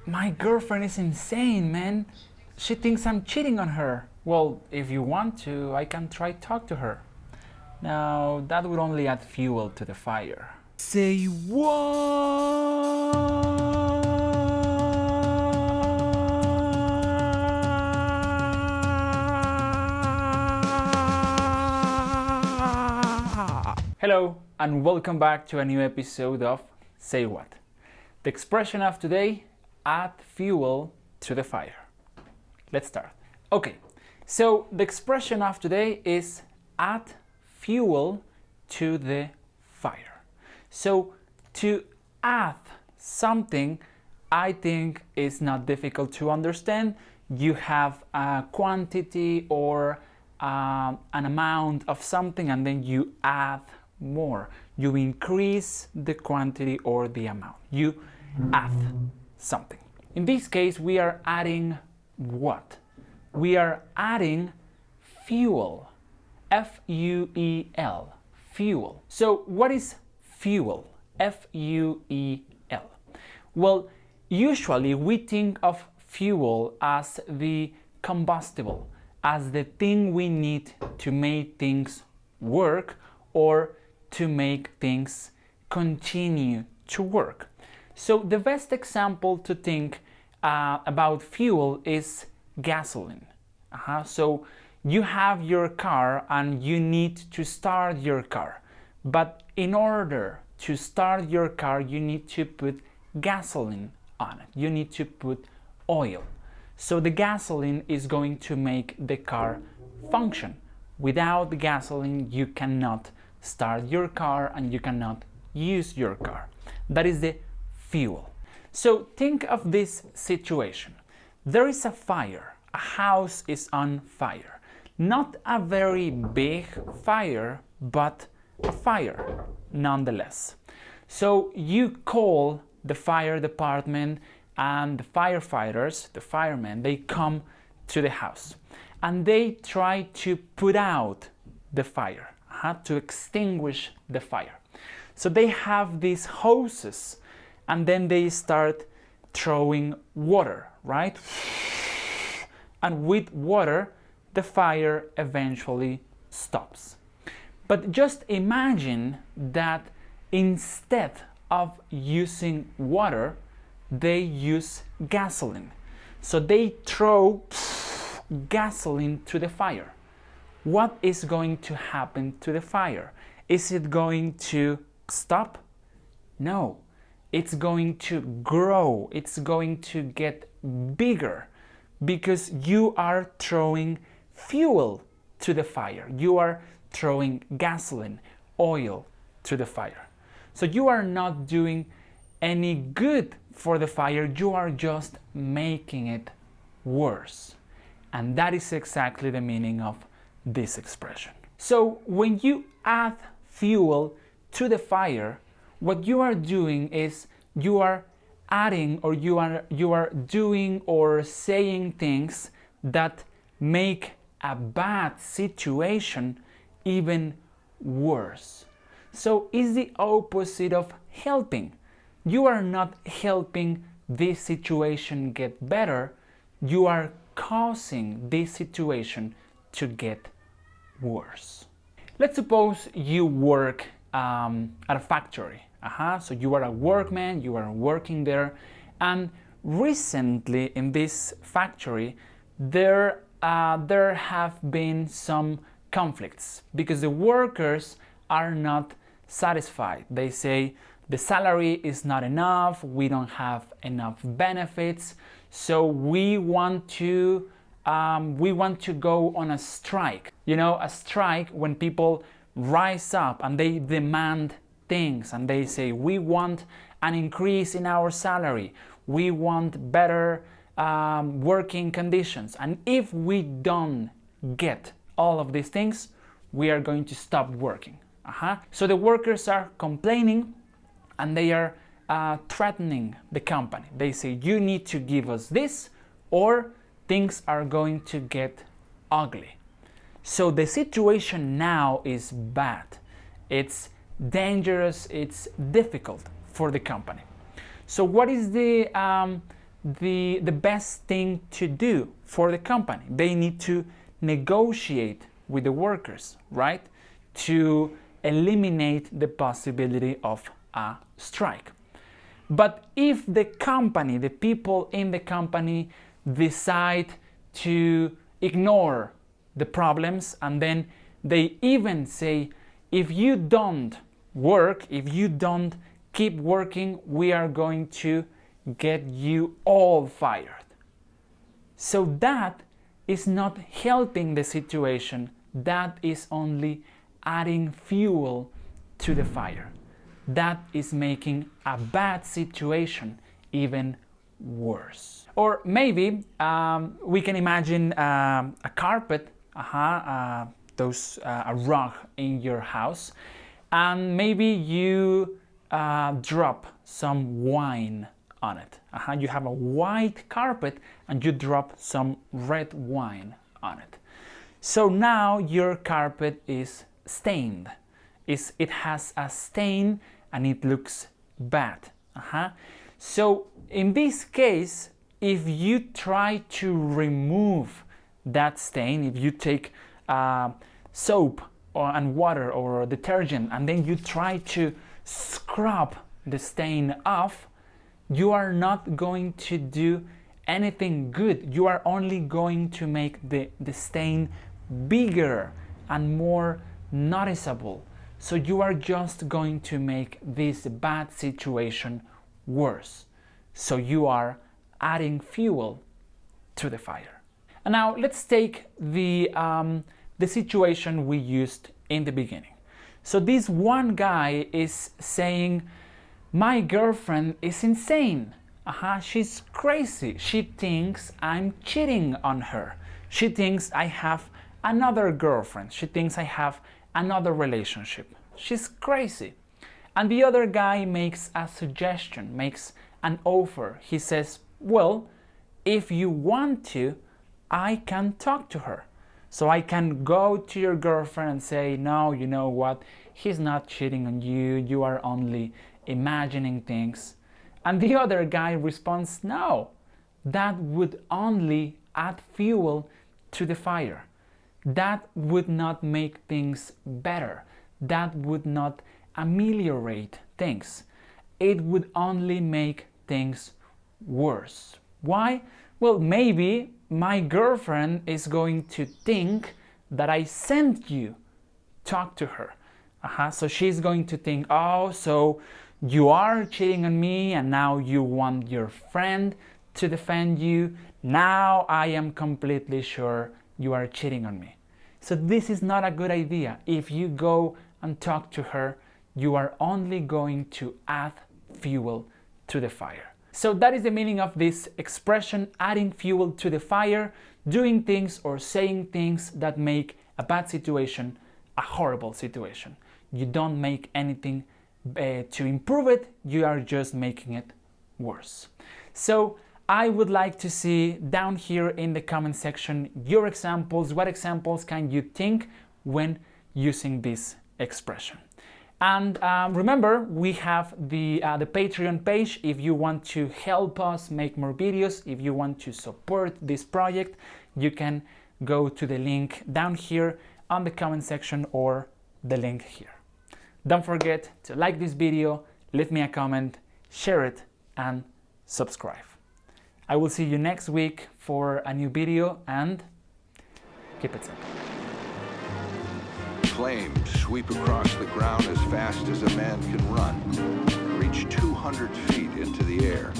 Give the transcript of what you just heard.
My girlfriend is insane, man. She thinks I'm cheating on her. Well, if you want to, I can try talk to her. Now, that would only add fuel to the fire. Say what? Hello, and welcome back to a new episode of Say What? The expression of today, add fuel to the fire. Let's start. Okay, so the expression of today is add fuel to the fire. So to add something, I think is not difficult to understand. You have a quantity or an amount of something, and then you add more. You increase the quantity or the amount. You add something. In this case, we are adding what? We are adding fuel. F-U-E-L. Fuel. So what is fuel? F-U-E-L. Well, usually we think of fuel as the combustible, as the thing we need to make things work or to make things continue to work. So the best example to think about fuel is gasoline. So you have your car and you need to start your car. But in order to start your car, you need to put gasoline on it. You need to put oil. So the gasoline is going to make the car function. Without the gasoline, you cannot start your car and you cannot use your car. That is the fuel. So think of this situation. There is a fire. A house is on fire. Not a very big fire, but a fire nonetheless. So you call the fire department, and the firefighters, the firemen, they come to the house and they try to put out the fire, to extinguish the fire. So they have these hoses and then they start throwing water, right? And with water, the fire eventually stops. But just imagine that instead of using water, they use gasoline. So they throw gasoline to the fire. What is going to happen to the fire? Is it going to stop? No. It's going to grow. It's going to get bigger because you are throwing fuel to the fire. You are throwing gasoline, oil to the fire. So you are not doing any good for the fire, you are just making it worse. And that is exactly the meaning of this expression. So when you add fuel to the fire, what you are doing is you are adding or you are doing or saying things that make a bad situation even worse. So it's the opposite of helping. You are not helping this situation get better, you are causing this situation to get worse. Let's suppose you work at a factory. So you are a workman, you are working there, and recently in this factory there have been some conflicts because the workers are not satisfied. They say, the salary is not enough, we don't have enough benefits, so we want to go on a strike. You know, a strike when people rise up and they demand things and they say, we want an increase in our salary, we want better working conditions, and if we don't get all of these things, we are going to stop working. So the workers are complaining and they are threatening the company. They say, you need to give us this or things are going to get ugly. So the situation now is bad. It's dangerous, it's difficult for the company. So what is the the best thing to do for the company. They need to negotiate with the workers, right? To eliminate the possibility of a strike. But if the company, the people in the company decide to ignore the problems, and then they even say, if you don't work, if you don't keep working, we are going to get you all fired. So that is not helping the situation. That is only adding fuel to the fire. That is making a bad situation even worse. Or maybe we can imagine a carpet, a rug in your house, and maybe you drop some wine on it. You have a white carpet and you drop some red wine on it. So now your carpet is stained. It has a stain and it looks bad. So in this case, if you try to remove that stain, if you take soap and water or detergent and then you try to scrub the stain off, you are not going to do anything good. You are only going to make the stain bigger and more noticeable. So you are just going to make this bad situation worse. So you are adding fuel to the fire. And now let's take the situation we used in the beginning. So this one guy is saying, my girlfriend is insane. She's crazy. She thinks I'm cheating on her. She thinks I have another girlfriend. She thinks I have another relationship. She's crazy. And the other guy makes a suggestion, makes an offer. He says, well, if you want to, I can talk to her. So I can go to your girlfriend and say, no, you know what? He's not cheating on you. You are only imagining things. And the other guy responds, no, that would only add fuel to the fire. That would not make things better. That would not ameliorate things. It would only make things worse. Why? Well, maybe my girlfriend is going to think that I sent you talk to her. So she's going to think, oh, so you are cheating on me and now you want your friend to defend you. Now I am completely sure you are cheating on me. So this is not a good idea. If you go and talk to her, you are only going to add fuel to the fire. So that is the meaning of this expression, adding fuel to the fire, doing things or saying things that make a bad situation a horrible situation. You don't make anything to improve it, you are just making it worse. So I would like to see down here in the comment section your examples. What examples can you think when using this expression? And remember, we have the Patreon page. If you want to help us make more videos, if you want to support this project, you can go to the link down here on the comment section or the link here. Don't forget to like this video, leave me a comment, share it, and subscribe. I will see you next week for a new video, and keep it simple. Flames sweep across the ground as fast as a man can run, reach 200 feet into the air.